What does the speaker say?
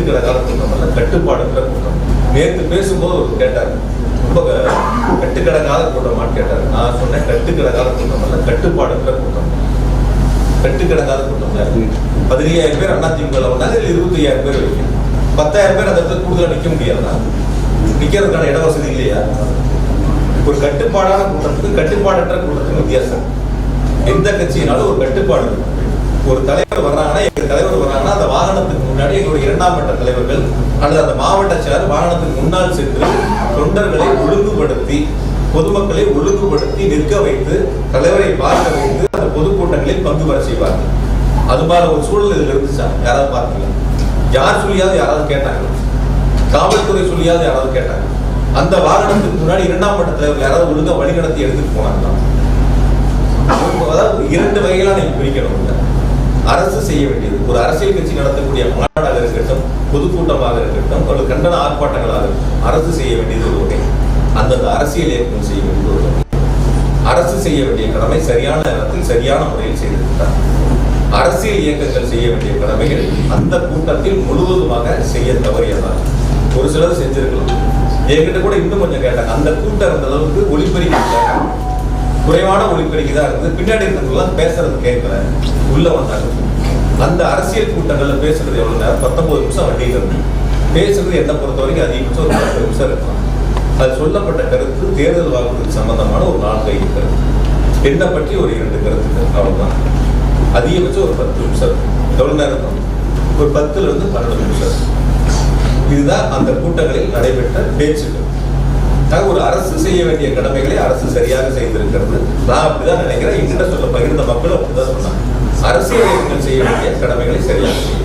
கட்டுக்கிடக்காத கூட்டம் அல்ல, கட்டுப்பாடுன்ற கூட்டம். நேற்று பேசும்போது ஒரு கேட்டார், ரொம்ப கட்டுக்கிடக்காத கூட்டமான்னு கேட்டார். நான் சொன்னேன் கட்டுக்கிடக்காத கூட்டம் அல்ல, கட்டுப்பாடுன்ற கூட்டம். கட்டுக்கிடக்காத கூட்டம் 15,000 பேர் அதிமுக வந்தாங்க, 25,000 பேர் வைக்கும். 10,000 பேர் அதை கூடுதலாக நிற்க முடியாதுன்னா நிற்கிறதுக்கான இட வசதி இல்லையா? ஒரு கட்டுப்பாடான கூட்டத்துக்கு கட்டுப்பாடற்ற கூட்டத்துக்கு வித்தியாசம். எந்த கட்சியினாலும் ஒரு கட்டுப்பாடு இருக்கும். ஒரு தலைவர் வர்றாங்கன்னா, எங்க தலைவர் வர்றாங்கன்னா அந்த வாகனத்துக்கு முன்னாடி எங்களுடைய 2ஆம் மட்ட தலைவர்கள் அல்லது அந்த மாவட்ட செயலர் வாகனத்துக்கு முன்னால் சென்று தொண்டர்களை ஒழுங்குபடுத்தி பொதுமக்களை ஒழுங்குபடுத்தி நிற்க வைத்து தலைவரை பார்க்க வைத்து அந்த பொதுக்கூட்டங்களில் பங்கு பெற செய்வார்கள். அது மாதிரி ஒரு சூழல் இதில் இருந்துச்சா? யாராவது பார்த்தீங்களா? யார் சொல்லியாவது யாராவது கேட்டாங்க? காவல்துறை சொல்லியாவது யாராவது கேட்டாங்க? அந்த வாகனத்துக்கு முன்னாடி 2ஆம் மட்ட தலைவர்கள் யாராவது ஒழுங்கா வழிநடத்தி எடுத்துட்டு போனாங்களா? அதாவது 2 வகைகளாக நீங்க பிரிக்கணும். அரசு செய்ய வேண்டியது, ஒரு அரசியல் கட்சி நடத்தக்கூடிய மாநாடாக இருக்கட்டும், பொதுக்கூட்டமாக இருக்கட்டும், ஒரு கண்டன ஆர்ப்பாட்டங்களாக இருக்கட்டும், அரசு செய்ய வேண்டியது ஒரு வகை, அந்தந்த அரசியல் இயக்கம் செய்ய வேண்டியது ஒரு வகை. அரசு செய்ய வேண்டிய கடமை சரியான நேரத்தில் சரியான முறையில் செய்திருக்கிறார். அரசியல் இயக்கங்கள் செய்ய வேண்டிய கடமைகள் அந்த கூட்டத்தில் முழுவதுமாக செய்ய தவறியதான். ஒரு சிலர் செஞ்சிருக்கலாம். என்கிட்ட கூட இன்னும் கொஞ்சம் கேட்டாங்க, அந்த கூட்டம் இருந்த அளவுக்கு ஒளிபெருக்கி குறைவான ஒளிபெருக்கி தான் இருந்தது, பின்னாடி இருக்கிறவங்களாம் பேசுறது கேட்கல, உள்ள வந்தாங்க. அந்த அரசியல் கூட்டங்கள்ல பேசுறது எவ்வளவு நேரம்? 19 நிமிஷம் வண்டியில் இருந்து பேசுறது என்ன பொறுத்த வரைக்கும் அதிகபட்சம் ஒரு 10 நிமிஷம் இருக்கலாம். அது சொல்லப்பட்ட கருத்து தேர்தல் வாக்குறுதி சம்பந்தமான ஒரு 4-5 கருத்து, என்ன பற்றி ஒரு 2 கருத்துக்கள், அவ்வளவுதான். அதிகபட்சம் ஒரு 10 நிமிஷம். எவ்வளவு நேரம் இருக்கும்? ஒரு 10 இருந்து 12 நிமிஷம். இதுதான் அந்த கூட்டங்களில் நடைபெற்ற பேச்சுக்கள். ஒரு அரசு செய்ய வேண்டிய கடமைகளை அரசு சரியாக செய்திருக்கிறது. நான் அப்படிதான் நினைக்கிறேன். என்கிட்ட சொல்ல பகிர்ந்த மக்களும் அப்படிதான் சொன்னாங்க. அரசியல் இயக்கங்கள் செய்ய வேண்டிய கடமைகளை சரியாக செய்யும்.